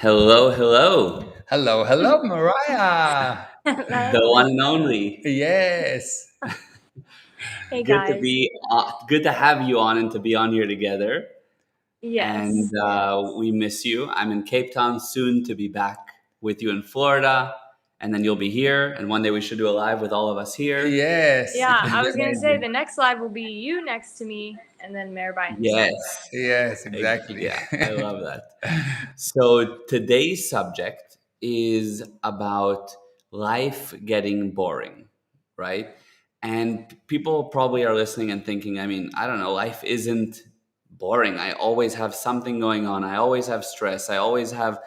Hello, hello, Hello, hello, Mariah. the Hello. one and only. Yes. Hey Good to guys. be, good to have you on and to be on here together. And Yes. we miss you. I'm in Cape Town, soon to be back with you in Florida, and then you'll be here. And one day we should do a live with all of us here. Yes, it Yeah, would I be was gonna say amazing. the next live will be you next to me and then Mirabai himself. Yes, Yes, exactly. yeah, I love that. So today's subject is about life getting boring, right? And people probably are listening and thinking, I mean, I don't know, life isn't boring. I always have something going on. I always have stress. I always have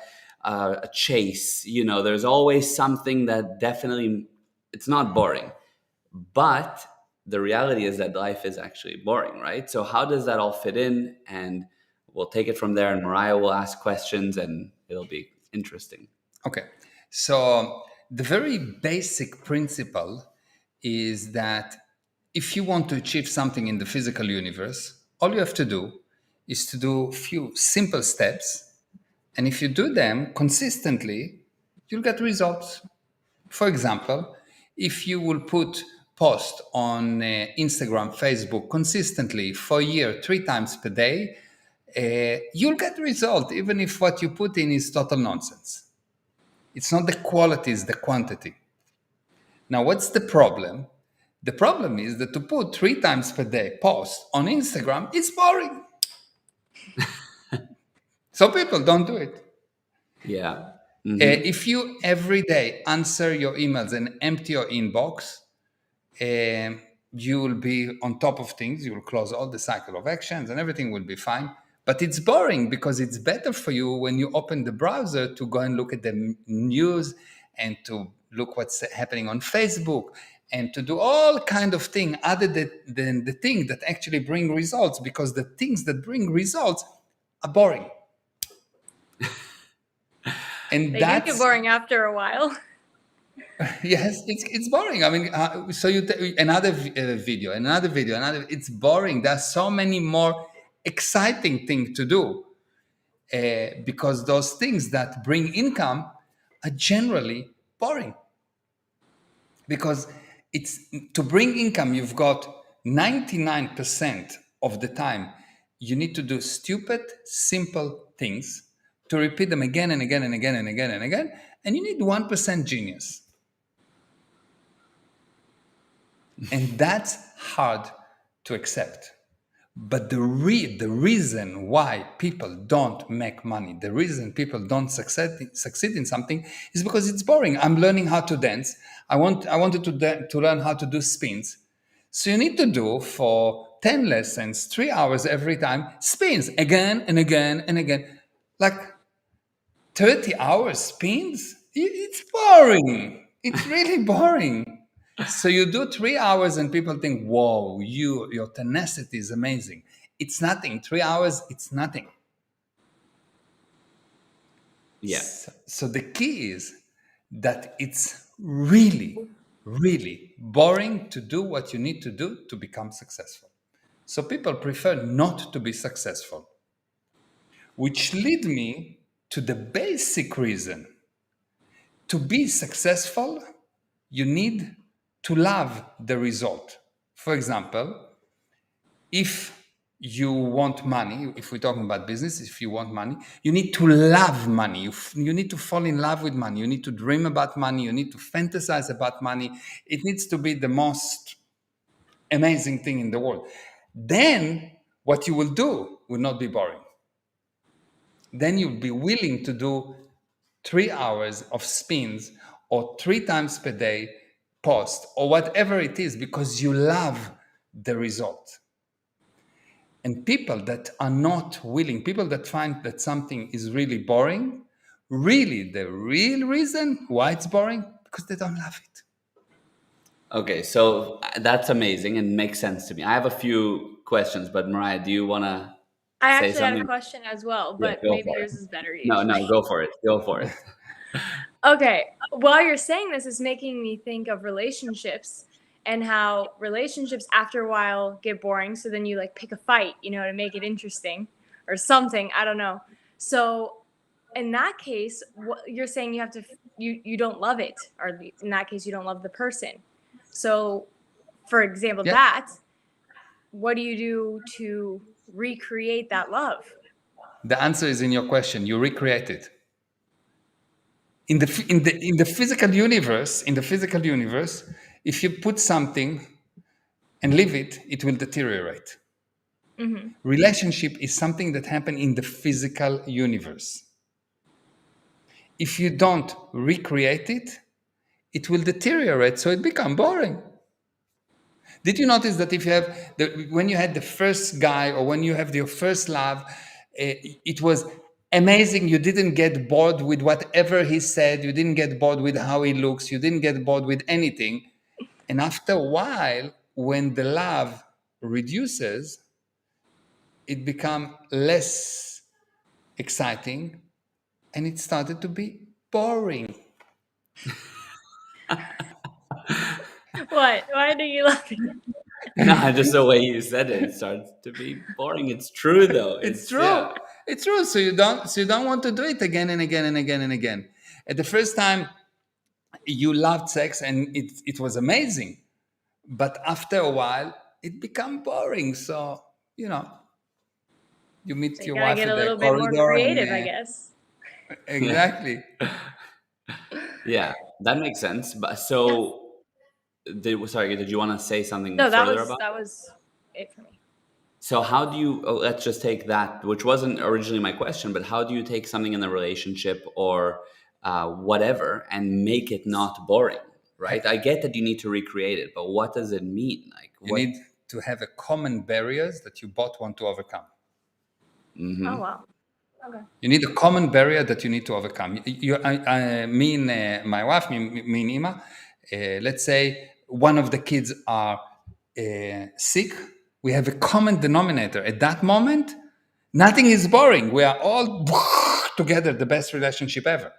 a chase. There's always something that definitely, it's not boring. But the reality is that life is actually boring, right? So how does that all fit in? And we'll take it from there, and Mariah will ask questions, and it'll be interesting. Okay. So, the very basic principle is that if you want to achieve something in the physical universe, all you have to do is to do a few simple steps. And if you do them consistently, you'll get results. For example, if you will put post on Instagram, Facebook consistently for a year, 3 times per day, you'll get result, even if what you put in is total nonsense. It's not the quality, it's the quantity. Now, what's the problem? The problem is that to put 3 times per day post on Instagram is boring. So people don't do it. Yeah. Hmm. If you every day answer your emails and empty your inbox, you will be on top of things. You will close all the cycle of actions and everything will be fine. But it's boring because it's better for you when you open the browser to go and look at the news and to look what's happening on Facebook and to do all kind of thing other than the thing that actually bring results, because the things that bring results are boring. And They do get that's boring after a while. yes, it's boring. I mean, so another video, another video, another. It's boring. There's so many more exciting things to do because those things that bring income are generally boring. Because it's to bring income, you've got 99% of the time you need to do stupid, simple things to repeat them again and again and again and again and again, and you need 1% genius. And that's hard to accept. But the reason why people don't make money, the reason people don't succeed in something is because it's boring. I'm learning how to dance. I wanted to learn how to do spins. So you need to do for 10 lessons, 3 hours every time, spins again and again and again. Like 30 hours spins? It's boring. It's really boring. So you do 3 hours and people think, whoa, your tenacity is amazing. It's nothing. 3 hours, it's nothing. Yeah. So the key is that it's really, really boring to do what you need to do to become successful. So people prefer not to be successful, which lead me to the basic reason. To be successful, you need to love the result. For example, if you want money, if we're talking about business, if you want money, you need to love money. You need to fall in love with money. You need to dream about money. You need to fantasize about money. It needs to be the most amazing thing in the world. Then what you will do will not be boring. Then you'll be willing to do 3 hours of spins or 3 times per day post or whatever it is because you love the result. And people that are not willing, people that find that something is really boring, really the real reason why it's boring, because they don't love it. Okay, so that's amazing and makes sense to me. I have a few questions, but Mariah, do you want to I say actually had a something? question as well, Yeah, but go maybe for it. yours is better No, usually. no, go for it. Go for it. Okay, while you're saying this is making me think of relationships and how relationships after a while get boring, so then you like pick a fight, to make it interesting or something, I don't know. So in that case, what you're saying, you have to you don't love it, or in that case, you don't love the person. So, for example, Yeah. that, what do you do to recreate that love? The answer is in your question. You recreate it. In the physical universe, if you put something and leave it, it will deteriorate. Mm-hmm. Relationship is something that happens in the physical universe. If you don't recreate it, it will deteriorate, so it become boring. Did you notice that if you have when you had the first guy, or when you have your first love, it was amazing. You didn't get bored with whatever he said. You didn't get bored with how he looks. You didn't get bored with anything. And after a while, when the love reduces, it become less exciting, and it started to be boring. What? Why do you love it? No, just the way you said it, it starts to be boring. It's true though. It's It's true. yeah. It's true. So you don't want to do it again and again and again and again. At the first time, you loved sex and it was amazing. But after a while, it become boring. So, you meet So you your gotta wife get at a the little bit more corridor and creative, I guess. Yeah. exactly. Yeah, that makes sense. But Yes. so sorry, did you want to say something No, that further was about? that was it for me. So how do you, let's just take that, which wasn't originally my question, but how do you take something in the relationship or whatever and make it not boring, right? I get that you need to recreate it, but what does it mean? Like You what? need to have a common barriers that you both want to overcome. Oh wow. Okay. You need a common barrier that you need to overcome. Me and my wife, me and Ima, let's say one of the kids are sick. We have a common denominator. At that moment, nothing is boring. We are all together, the best relationship ever.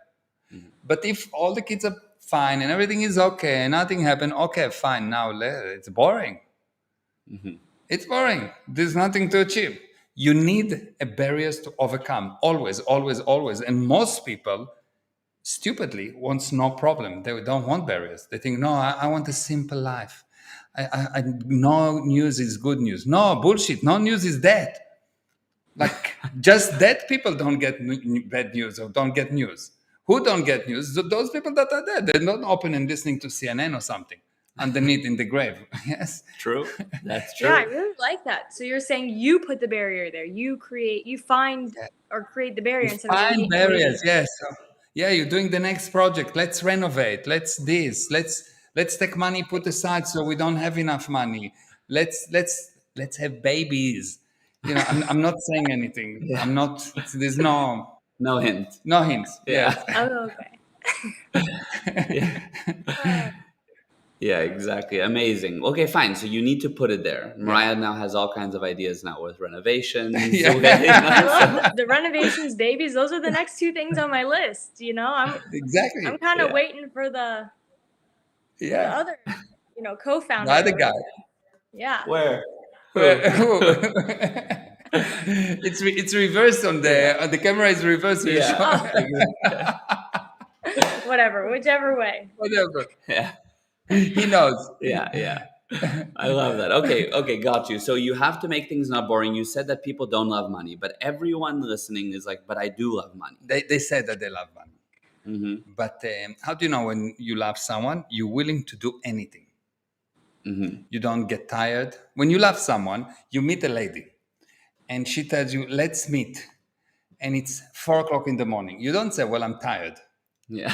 Mhm, But if all the kids are fine and everything is okay and nothing happened, okay, fine. Now it's boring. mhm. It's boring. There's nothing to achieve. You need a barriers to overcome. Always, always, always. And most people, stupidly, wants no problem. They don't want barriers. They think, no, I want a simple life. No news is good news. No, bullshit. No news is dead. Like, just dead people don't get bad news or don't get news. Who don't get news? Those people that are dead. They're not open and listening to CNN or something underneath in the grave. Yes. True. That's Yeah, I true. really like that. So you're saying you put the barrier there. You find or create the You barrier instead of find waiting. barriers, yes. So, yeah, you're doing the next project. Let's renovate. Let's this. Let's take money put aside so we don't have enough money. Let's have babies. I'm not saying anything. Yeah. I'm not. There's no No hint. no hints. Yeah. Yes. Oh, okay. Yeah. Uh, Yeah, exactly. Amazing. Okay, fine. So you need to put it there. Yeah. Mariah now has all kinds of ideas now with renovations. Yeah. I love So, the renovations, babies. Those are the next two things on my list. I'm Exactly. kind of yeah. waiting for the Yeah. other, The co-founder other over guy. there. Yeah. Where? Where, Who? who? It's reversed on Yeah. the camera is reversed. So you Yeah. show, Oh, whatever, whichever way. whatever. Yeah. He knows. Yeah. Yeah. I love that. Okay. Okay. Got you. So you have to make things not boring. You said that people don't love money, but everyone listening is like, but I do love money. They said that they love money. Mm-hmm. But how do you know when you love someone, you're willing to do anything? Mm-hmm. You don't get tired. When you love someone, you meet a lady and she tells you, let's meet. And it's 4 o'clock in the morning. You don't say, well, I'm tired. Yeah.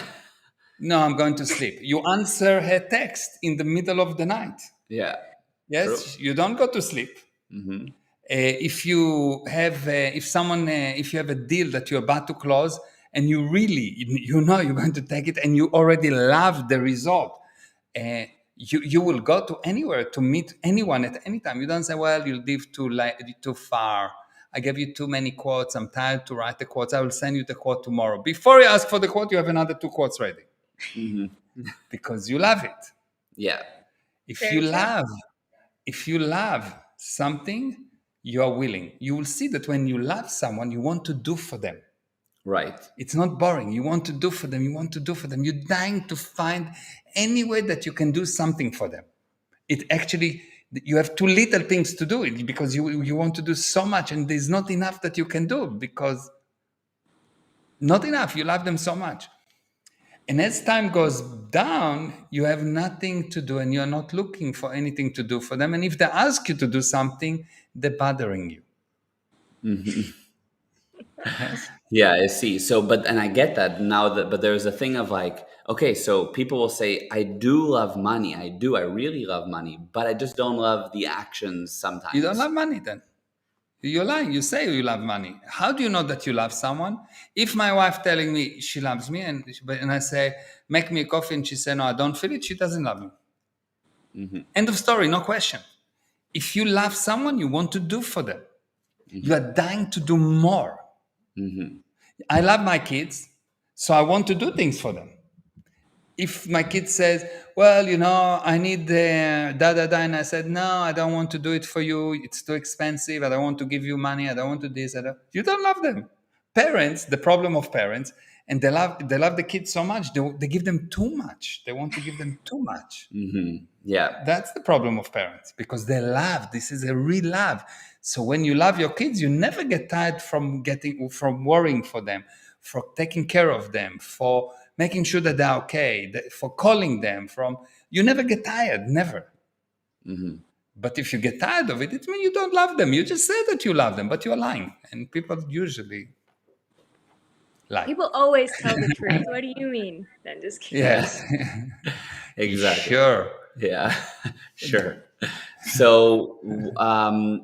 No, I'm going to sleep. You answer her text in the middle of the night. Yeah. True. Yes, you don't go to sleep. Mm-hmm. If you have if you have a deal that you're about to close and you really you're going to take it and you already love the result, you will go to anywhere to meet anyone at any time. You don't say, well, you live too far, I gave you too many quotes, I'm tired to write the quotes, I will send you the quote tomorrow. Before you ask for the quote, you have another 2 quotes ready Mm-hmm. because you love it. Yeah. if you Very true. love if you love something, you are willing. You will see that when you love someone, you want to do for them. Right. It's not boring. You want to do for them. You want to do for them. You're dying to find any way that you can do something for them. It actually, you have too little things to do it because you want to do so much, and there's not enough that you can do because not enough. You love them so much. And as time goes down, you have nothing to do and you're not looking for anything to do for them. And if they ask you to do something, they're bothering you. Yes. Yeah, I see. So, but, and I get that now that, but there's a thing of like, okay, so people will say, I do love money. I really love money, but I just don't love the actions You don't sometimes. love money then. You're lying. You say you love money. How do you know that you love someone? If my wife telling me she loves me and I say, make me a coffee, and she say, no, I don't feel it, she doesn't love me. End of story, no question. If you love someone, you want to do for them. You are dying to do more. I love my kids, so I want to do things for them. If my kid says, well, I need the and I said, no, I don't want to do it for you. It's too expensive. I don't want to give you money. I don't want to do this. You don't love them. Parents, the problem of parents, and they love the kids so much, they give them too much. They want to give them too much. Yeah. That's the problem of parents, because they love. This is a real love. So when you love your kids, you never get tired from worrying for them, for taking care of them, for making sure that they're okay, for calling them. You never get tired, never. But if you get tired of it, it means you don't love them. You just say that you love them, but you're lying, and people usually lie. People always tell the truth. What do you mean? I'm just kidding. Yes, Exactly. sure. Yeah, sure. So,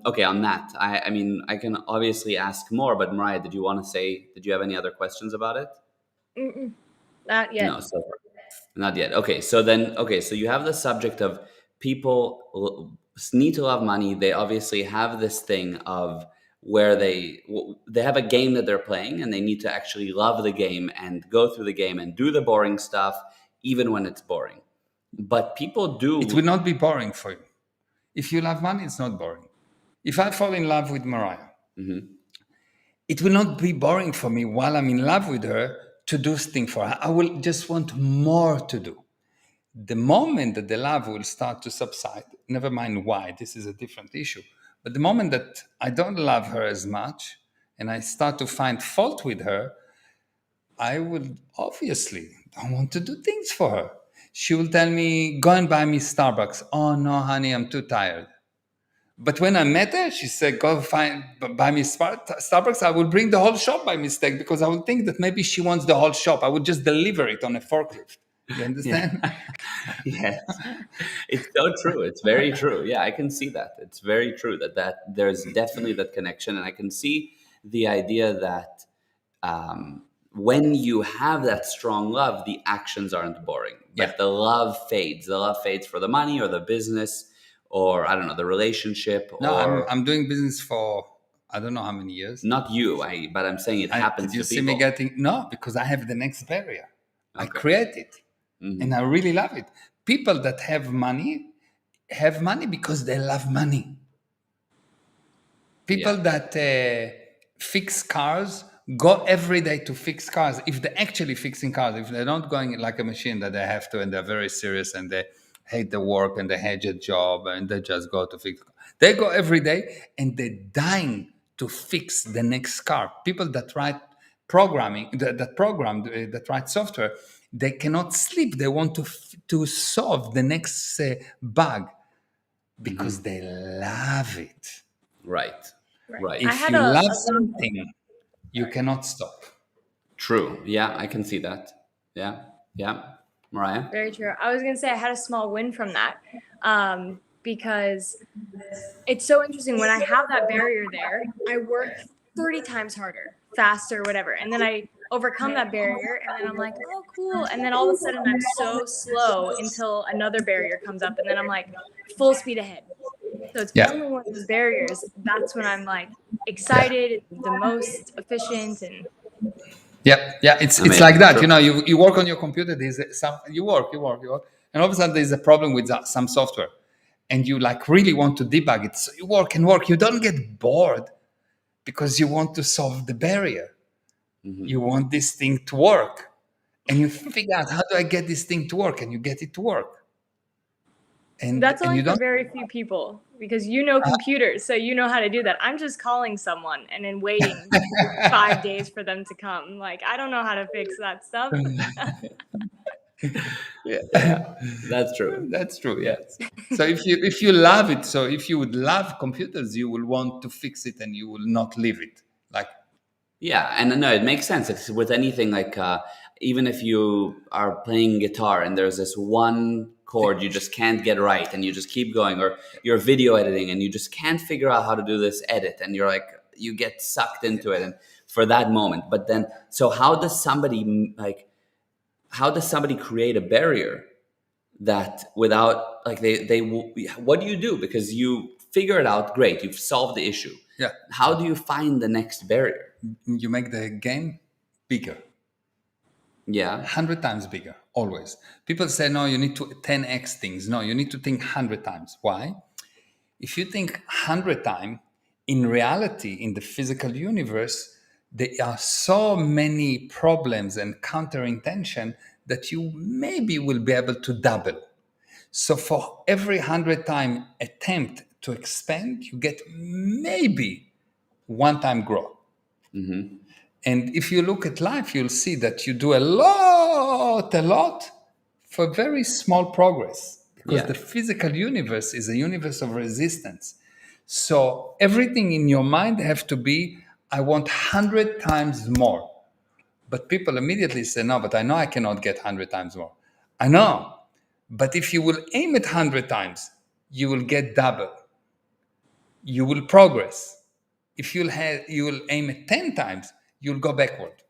okay, on that, I mean, I can obviously ask more, but Mariah, did you have any other questions about it? Mm-mm. Not yet. No, so not yet. Okay, so you have the subject of people need to love money. They obviously have this thing of where they have a game that they're playing, and they need to actually love the game and go through the game and do the boring stuff, even when it's boring. But people do. It will not be boring for you. If you love money, it's not boring. If I fall in love with Mariah, it will not be boring for me while I'm in love with her to do things for her. I will just want more to do. The moment that the love will start to subside, never mind why, this is a different issue, but the moment that I don't love her as much and I start to find fault with her, I will obviously don't want to do things for her. She will tell me, go and buy me Starbucks. Oh no, honey, I'm too tired. But when I met her, she said, go buy me Starbucks. I will bring the whole shop by mistake because I would think that maybe she wants the whole shop. I would just deliver it on a forklift. You understand? Yes, it's so true. It's very true. Yeah, I can see that. It's very true that there's definitely that connection, and I can see the idea that when you have that strong love, the actions aren't boring, but Yeah. the love fades. The love fades for the money or the business, or I don't know, the relationship, No, or I'm doing business for I don't know how many years. not you. But I'm saying it happens Did you to see people. me getting no? Because I have the next barrier. I Okay. create it, and I really love it. People that have money because they love money. People that fix cars go every day to fix cars. If they're actually fixing cars, if they're not going like a machine that they have to, and they're very serious and they hate the work and they hate their job and they just go to fix. They go every day and they're dying to fix the next car. People that write programming, that write software, they cannot sleep. They want to solve the next bug because they love it. Right. Right. I If had you a love little- something, you cannot stop. True. Yeah, I can see that. Yeah. Yeah. Mariah? Very true. I was gonna say I had a small win from that, because it's so interesting. When I have that barrier there, I work 30 times harder, faster, whatever, and then I overcome that barrier, and then I'm like, oh, cool. And then all of a sudden, I'm so slow until another barrier comes up, and then I'm like, full speed ahead. So it's Yeah. only one of those barriers. That's when I'm like excited, the most efficient, and Yeah. It's Amazing. like that. True. You work on your computer. You work, and all of a sudden there's a problem with some software, and you like really want to debug it. So you work and work. You don't get bored because you want to solve the barrier. You want this thing to work. And you figure out, how do I get this thing to work? And you get it to work. That's And only you for don't. very few people because you know computers, so you know how to do that. I'm just calling someone and then waiting 5 days for them to come. Like, I don't know how to fix that stuff. Yeah. Yeah, that's true. That's true. Yes. So if you love it, so if you would love computers, you will want to fix it and you will not leave it. Like, Yeah, and no, it makes sense. It's with anything like even if you are playing guitar and there's this one chord you just can't get right and you just keep going, or you're video editing and you just can't figure out how to do this edit and you're like you get sucked into it and for that moment. But then so how does somebody create a barrier that without like what do you do? Because you figure it out, great, you've solved the issue. yeah, How do you find the next barrier? you make the game bigger, Yeah. 100 times bigger, always. People say, no, you need to 10x things. No, you need to think 100 times. Why? If you think 100 times, in reality, in the physical universe, there are so many problems and counterintention that you maybe will be able to double. So for every 100 time attempt to expand, you get maybe one time growth. And if you look at life, you'll see that you do a lot for very small progress, because Yeah. the physical universe is a universe of resistance. So everything in your mind have to be, I want 100 times more. But people immediately say, no, but I know I cannot get 100 times more. I know. But if you will aim at 100 times, you will get double. You will progress. If you will aim at 10 times, you'll go backward.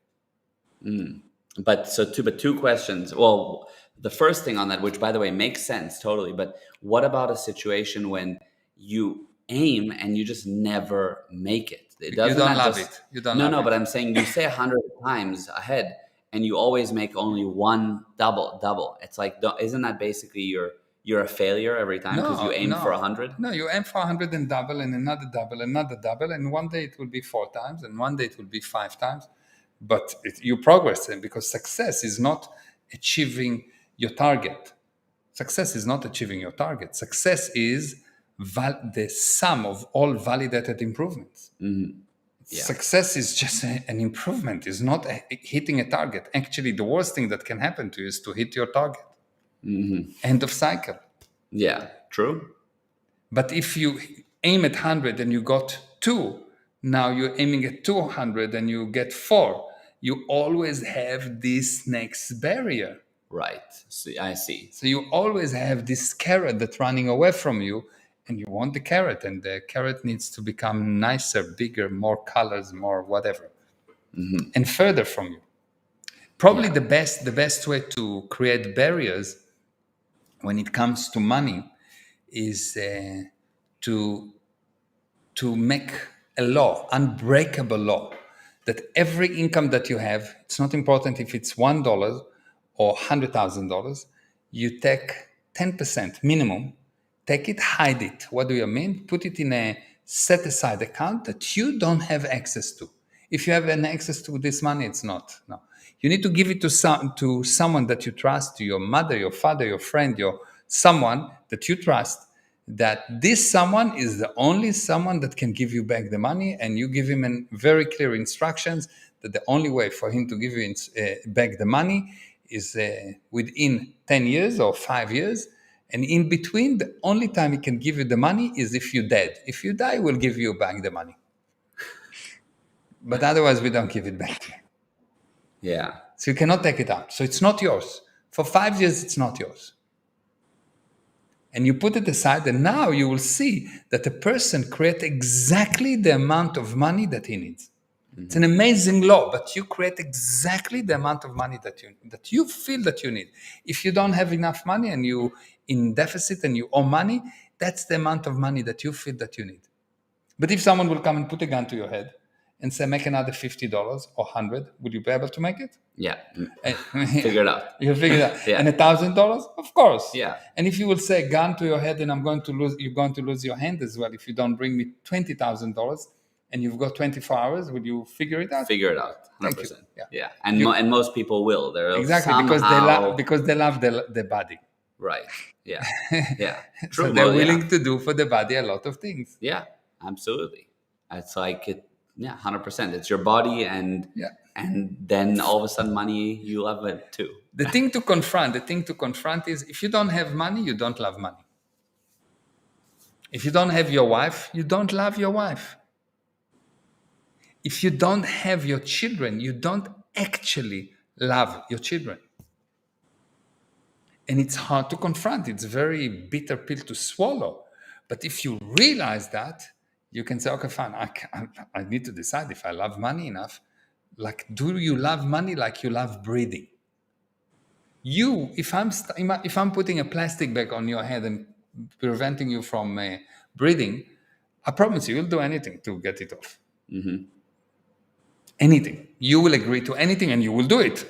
But two questions. Well, the first thing on that, which by the way makes sense totally, but what about a situation when you aim and you just never make it? It You doesn't don't that love just it. You don't no, love no, it. but I'm saying you say 100 times ahead and you always make only one double. It's like isn't that basically you're a failure every time because you aim for 100? No, you aim for 100 and double and another double, and one day it will be 4 times, and one day it will be 5 times. But you progress, and because success is not achieving your target. Success is not achieving your target. Success is the sum of all validated improvements. Yeah. Success is just an improvement. It's not hitting a target. Actually, the worst thing that can happen to you is to hit your target. End of cycle. Yeah, true. But if you aim at 100 and you got 2, now you're aiming at 200 and you get 4, you always have this next barrier. Right. See, I see. So you always have this carrot that's running away from you, and you want the carrot, and the carrot needs to become nicer, bigger, more colors, more whatever, and further from you. Probably Yeah. the best way to create barriers when it comes to money is to make a law, unbreakable law, that every income that you have, it's not important if it's $1 or $100,000, you take 10% minimum, take it, hide it. What do you mean? Put it in a set aside account that you don't have access to. If you have an access to this money, it's not. No. You need to give it to someone that you trust, to your mother, your father, your friend, your someone that you trust, that this someone is the only someone that can give you back the money, and you give him very clear instructions that the only way for him to give you back the money is within 10 years or 5 years. And in between, the only time he can give you the money is if you're dead. If you die, we'll give you back the money. But otherwise, we don't give it back to you. Yeah. So you cannot take it out. So it's not yours. For 5 years, it's not yours. And you put it aside, and now you will see that a person creates exactly the amount of money that he needs. It's an amazing law, but you create exactly the amount of money that you feel that you need. If you don't have enough money and you in deficit and you owe money, that's the amount of money that you feel that you need. But if someone will come and put a gun to your head and say, make another $50 or 100, would you be able to make it? Yeah. Figure it out. You'll figure it out. Yeah. And $1,000? Of course. Yeah. And if you will say gun to your head and you're going to lose your hand as well if you don't bring me $20,000, and you've got 24 hours, will you figure it out? Figure it out. Thank you. 100%. Yeah. Yeah. And You- and most people will. They're exactly, somehow because they love the body. right. Yeah. Yeah. So True. they're Yeah. willing to do for the body a lot of things. Yeah. Absolutely. It's like it. Yeah. 100%. It's your body, and Yeah. and then all of a sudden, money, you love it too. The thing to confront is, if you don't have money, you don't love money. If you don't have your wife, you don't love your wife. If you don't have your children, you don't actually love your children. And it's hard to confront. It's a very bitter pill to swallow. But if you realize that, you can say, okay, fine, I need to decide if I love money enough. Like, do you love money like you love breathing? If I'm putting a plastic bag on your head and preventing you from breathing, I promise you'll do anything to get it off. Mm-hmm. Anything. You will agree to anything and you will do it.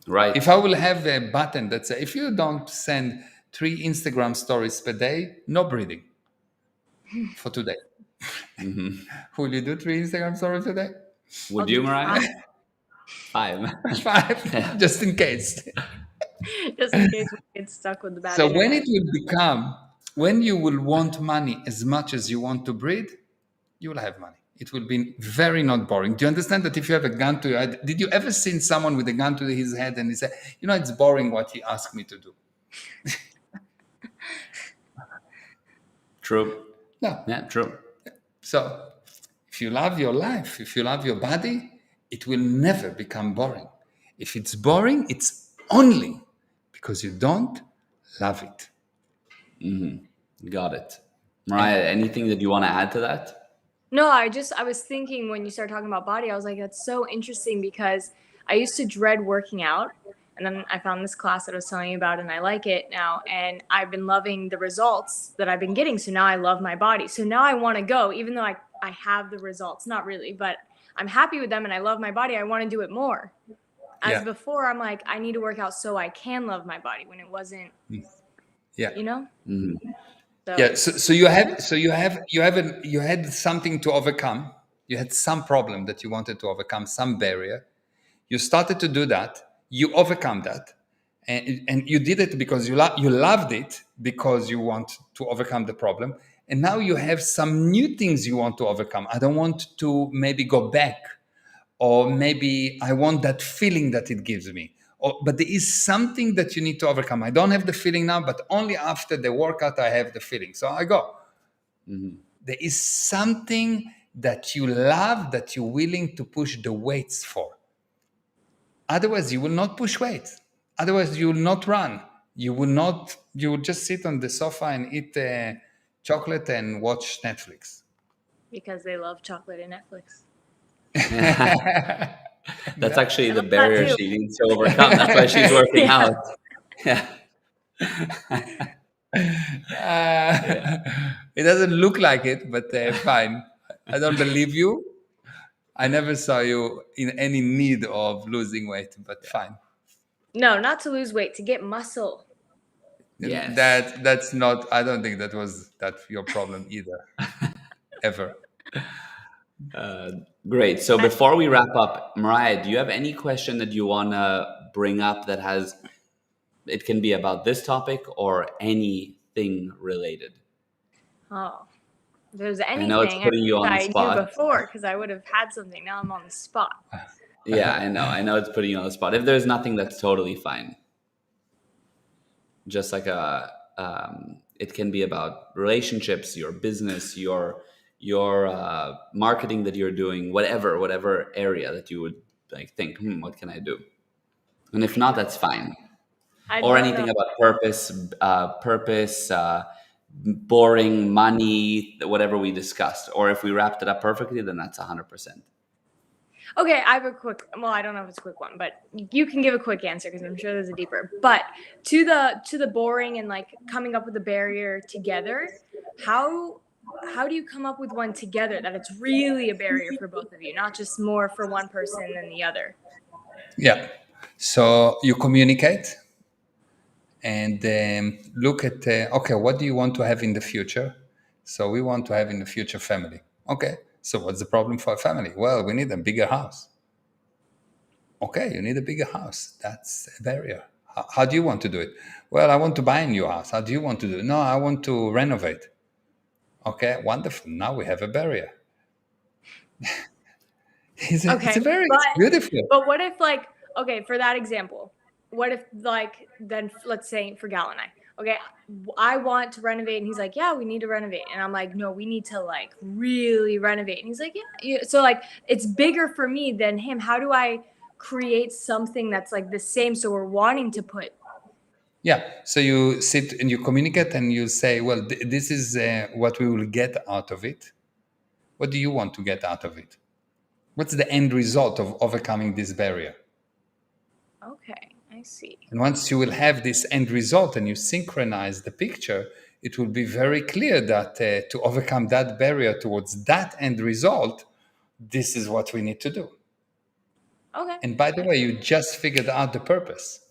Right. If I will have a button that says, if you don't send 3 Instagram stories per day, no breathing for today. Mm-hmm. Will you do 3 Instagram stories a day? Would I'll you, do Mariah? 5. 5, just in case. Just in case we get stuck with the bad So internet. when you will want money as much as you want to breathe, you will have money. It will be very not boring. Do you understand that if you have a gun to your head, did you ever seen someone with a gun to his head and he said, it's boring what he asked me to do? True. No. Yeah, true. So if you love your life, if you love your body, it will never become boring. If it's boring, it's only because you don't love it. Got it. Mariah, anything that you want to add to that? No, I was thinking when you started talking about body, I was like, that's so interesting because I used to dread working out. And then I found this class that I was telling you about and I like it now. And I've been loving the results that I've been getting. So now I love my body. So now I want to go, even though I have the results, not really, but I'm happy with them and I love my body. I want to do it more. As before, I'm like, I need to work out so I can love my body when it wasn't, Yeah. Mm-hmm. So, Yeah. So you had something to overcome. You had some problem that you wanted to overcome, some barrier. You started to do that. You overcome that, and you did it because you loved it, because you want to overcome the problem. And now you have some new things you want to overcome. I don't want to maybe go back, or maybe I want that feeling that it gives me. But there is something that you need to overcome. I don't have the feeling now, but only after the workout I have the feeling. So I go. Mm-hmm. There is something that you love that you're willing to push the weights for. Otherwise, you will not push weights. Otherwise, you will not run. You will just sit on the sofa and eat chocolate and watch Netflix. because they love chocolate and Netflix. That's actually I the love that barrier too. she needs to overcome. That's why she's working Yeah. out. Yeah. It doesn't look like it, but fine. I don't believe you. I never saw you in any need of losing weight, but fine. No, not to lose weight, to get muscle. Yes. That's not. I don't think that's your problem either, ever. Great. So before we wrap up, Mariah, do you have any question that you want to bring up that it can be about this topic or anything related? Oh, if there's anything, I know it's putting you on the I knew spot. before because I would have had something. Now I'm on the spot. Yeah, I know. I know it's putting you on the spot. If there's nothing, that's totally fine. Just like it can be about relationships, your business, your marketing that you're doing, whatever area that you would like think, what can I do? And if not, that's fine. I'd Or love anything to- about purpose, boring, money, whatever we discussed. Or if we wrapped it up perfectly, then that's 100%. Okay, I have a quick. Well, I don't know if it's a quick one, but you can give a quick answer because I'm sure there's a deeper. But to the boring and like coming up with a barrier together, how do you come up with one together that it's really a barrier for both of you, not just more for one person than the other? Yeah. So you communicate and look at, okay, what do you want to have in the future? So we want to have in the future family. Okay. So what's the problem for a family? Well, we need a bigger house. Okay, you need a bigger house. That's a barrier. How do you want to do it? Well, I want to buy a new house. How do you want to do it? No, I want to renovate. Okay, wonderful. Now we have a barrier. It's Okay, a very but it's beautiful. what if, like, okay, for that example, what if, like, then let's say for Gal and I, okay, I want to renovate, and he's like, yeah, we need to renovate, and I'm like, no, we need to, like, really renovate, and he's like, yeah. So, like, it's bigger for me than him. How do I create something that's like the same, so we're wanting to put? Yeah. So you sit and you communicate and you say, well, this is what we will get out of it. What do you want to get out of it? What's the end result of overcoming this barrier? Okay, I see. And once you will have this end result and you synchronize the picture, it will be very clear that to overcome that barrier towards that end result, this is what we need to do. Okay. And by the way, you just figured out the purpose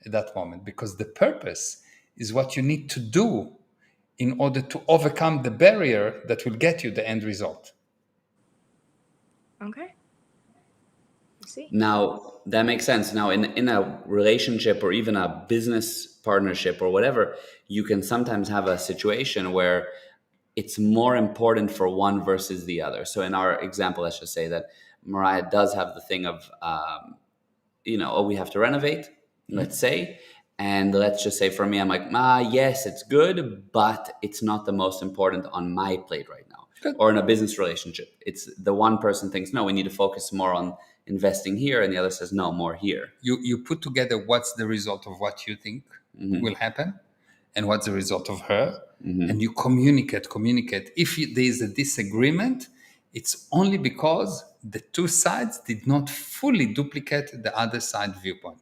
at that moment, because the purpose is what you need to do in order to overcome the barrier that will get you the end result. Okay. I see. Now that makes sense. Now in a relationship or even a business partnership or whatever, you can sometimes have a situation where it's more important for one versus the other. So in our example, let's just say that Mariah does have the thing of, oh, we have to renovate, let's say. And let's just say for me, I'm like, yes, it's good, but it's not the most important on my plate right now. Good. Or in a business relationship, it's the one person thinks, no, we need to focus more on investing here, and the other says, no, more here. You put together what's the result of what you think will happen and what's the result of her, and you communicate. If there is a disagreement, it's only because the two sides did not fully duplicate the other side viewpoint.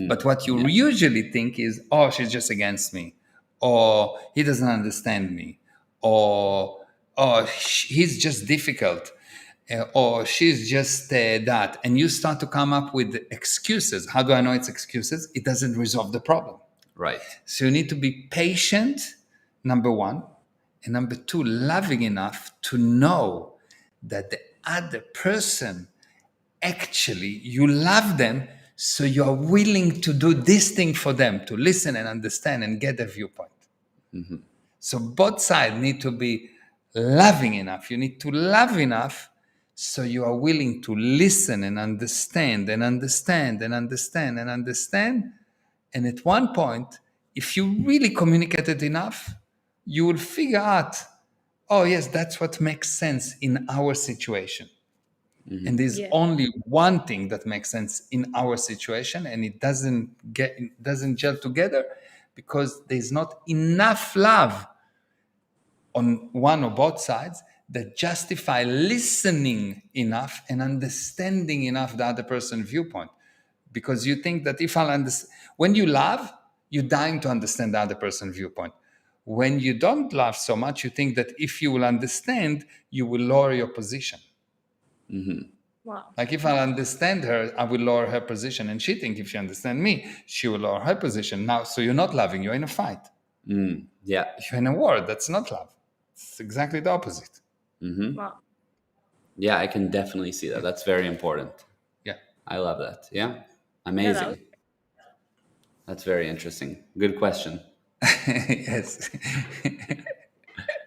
But what you usually think is, oh, she's just against me, or he doesn't understand me, or oh, he's just difficult, or she's just that. And you start to come up with excuses. How do I know it's excuses? It doesn't resolve the problem. Right. So you need to be patient, number one. And number two, loving enough to know that the other person, actually, you love them, so you are willing to do this thing for them, to listen and understand and get a viewpoint. So both sides need to be loving enough. You need to love enough so you are willing to listen and understand and understand and understand and understand. And at one point, if you really communicated enough, you will figure out, oh, yes, that's what makes sense in our situation. And there's only one thing that makes sense in our situation, and it doesn't gel together because there's not enough love on one or both sides that justify listening enough and understanding enough the other person's viewpoint. Because you think that if I'll understand, when you love, you're dying to understand the other person's viewpoint. When you don't love so much, you think that if you will understand, you will lower your position. Wow. Like if I understand her, I will lower her position. And she thinks if she understands me, she will lower her position. Now, so you're not loving, you're in a fight. Yeah. You're in a war, that's not love. It's exactly the opposite. Wow. Yeah, I can definitely see that. That's very important. Yeah. I love that. Yeah. Amazing. was- That's very interesting. Good question. Yes.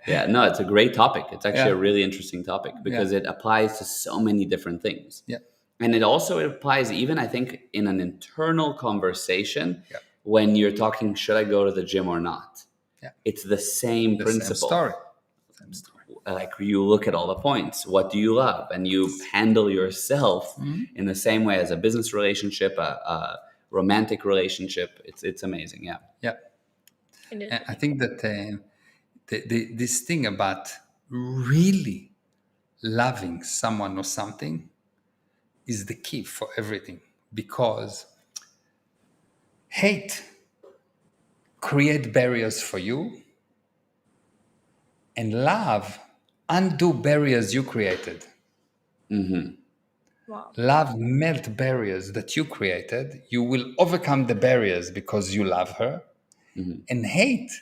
Yeah, no, it's a great topic. It's actually Yeah. a really interesting topic because it applies to so many different things. Yeah. And it also applies even, I think, in an internal conversation when you're talking, should I go to the gym or not? Yeah. It's the same The principle. Same story. Like you look at all the points. What do you love? And you handle yourself in the same way as a business relationship, a romantic relationship. It's amazing. Yeah. Yeah. It is. And I think that this thing about really loving someone or something is the key for everything, because hate create barriers for you, and love undo barriers you created. Wow. Love melt barriers that you created. You will overcome the barriers because you love her. And hate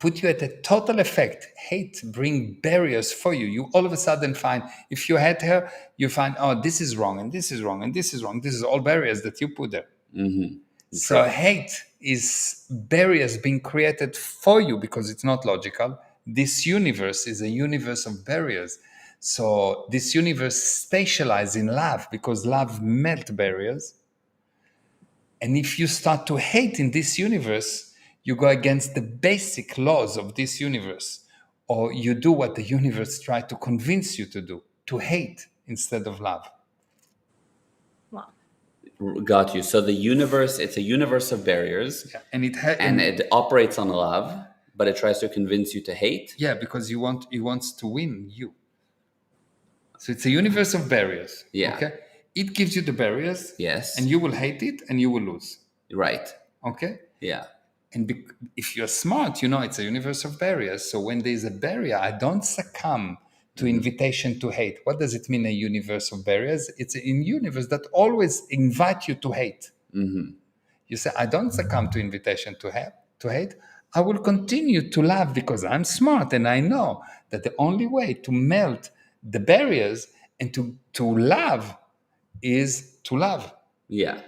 put you at a total effect. Hate bring barriers for you. You all of a sudden find, if you hate her, you find, oh, this is wrong, and this is wrong, and this is wrong. This is all barriers that you put there. So True. hate is barriers being created for you because it's not logical. This universe is a universe of barriers. So this universe specializes in love because love melt barriers. And if you start to hate in this universe, you go against the basic laws of this universe, or you do what the universe tried to convince you to do, to hate instead of love. Wow. Got you. So the universe, it's a universe of barriers, Yeah. And it operates on love, but it tries to convince you to hate. yeah, because it wants to win you. So it's a universe of barriers. Yeah. Okay. It gives you the barriers. Yes. And you will hate it and you will lose. Right. Okay. Yeah. And if you're smart, you know it's a universe of barriers. So when there's a barrier, I don't succumb to invitation to hate. What does it mean, a universe of barriers? It's a universe that always invite you to hate. You say, I don't succumb to invitation to hate. I will continue to love because I'm smart and I know that the only way to melt the barriers and to love is to love. Yeah.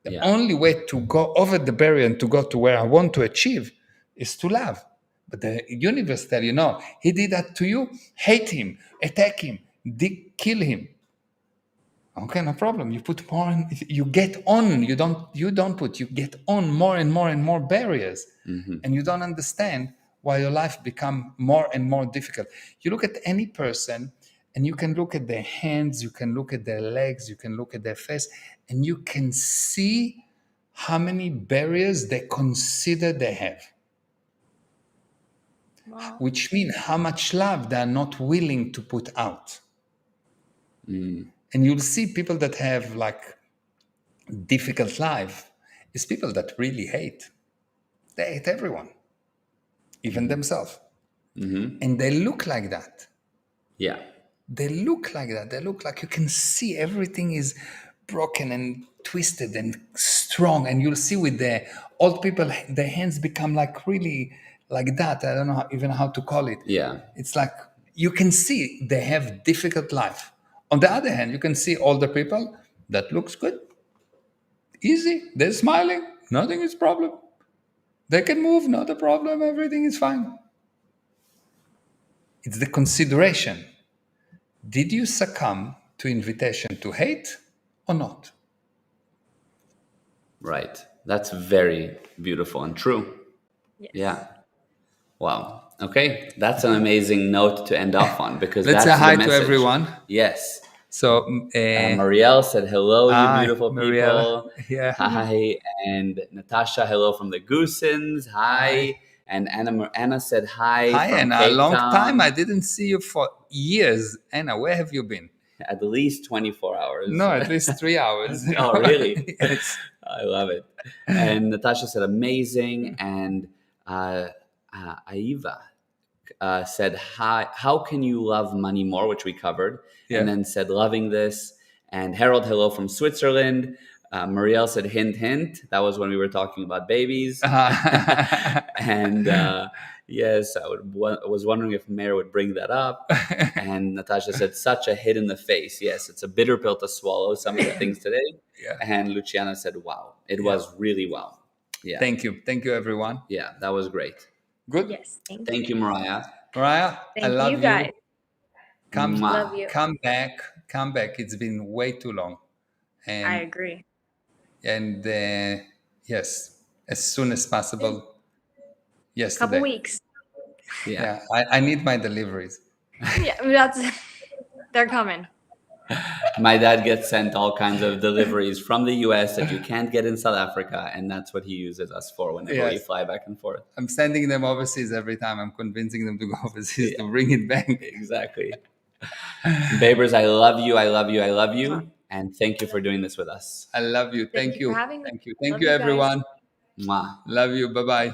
The only way to go over the barrier and to go to where I want to achieve is to love. But the universe tell you, no, he did that to you, hate him, attack him, kill him. Okay, no problem. You put more, you get on. You get on more and more and more barriers, and you don't understand why your life become more and more difficult. You look at any person, and you can look at their hands, you can look at their legs, you can look at their face, and you can see how many barriers they consider they have. Wow. Which means how much love they are not willing to put out. And you'll see people that have like difficult life is people that really hate. They hate everyone, even themselves. And they look like that. Yeah. They look like that. They look like you can see everything is broken and twisted and strong. And you'll see with the old people, their hands become like really like that. I don't know even how to call it. Yeah. It's like you can see they have difficult life. On the other hand, you can see older people that looks good. Easy. They're smiling. Nothing is problem. They can move. Not a problem. Everything is fine. It's the consideration. Did you succumb to invitation to hate or not? Right. That's very beautiful and true. Yes. Yeah. Wow. Okay. That's an amazing note to end off on because Let's that's say hi the to message. everyone. Yes. So, Marielle said, hello, hi, you beautiful Marielle. people. Yeah. Hi. And Natasha, hello from the Goosens. Hi. And Anna said hi, Hi, from Anna. A Cape long Town. time. I didn't see you for years. Anna, where have you been? At least 24 hours. No, at least 3 hours. Oh, really? Yes. I love it. And Natasha said, amazing. And Aiva said, hi, how can you love money more, which we covered. Yeah. And then said, loving this. And Harold, hello from Switzerland. Marielle said, hint, hint. That was when we were talking about babies. And yes, I was wondering if Mayor would bring that up. And Natasha said, such a hit in the face. Yes, it's a bitter pill to swallow, some of the things today. Yeah. And Luciana said, wow, it was really well. Yeah. Thank you. Thank you, everyone. Yeah, that was great. Good. Yes. Thank you, Mariah. Mariah, I Thank love you guys. Love you. Come back. It's been way too long. And, I agree. And yes, as soon as possible. Yesterday. Couple weeks. Yeah. I need my deliveries. Yeah, they're coming. My dad gets sent all kinds of deliveries from the US that you can't get in South Africa, and that's what he uses us for whenever we Yes. fly back and forth. I'm sending them overseas every time. I'm convincing them to go overseas to bring it back. Exactly. Babers, I love you. I love you. I love you. And thank you for doing this with us. I love you. Thank you for having me. Thank you. Thank Love you, you guys. everyone. Mwah. Love you. Bye-bye.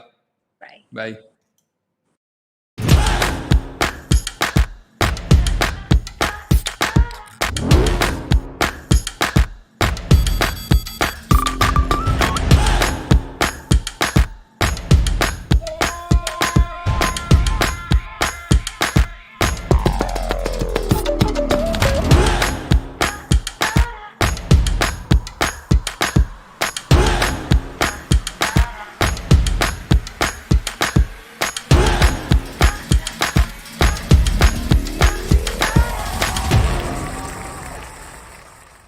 Bye. Bye.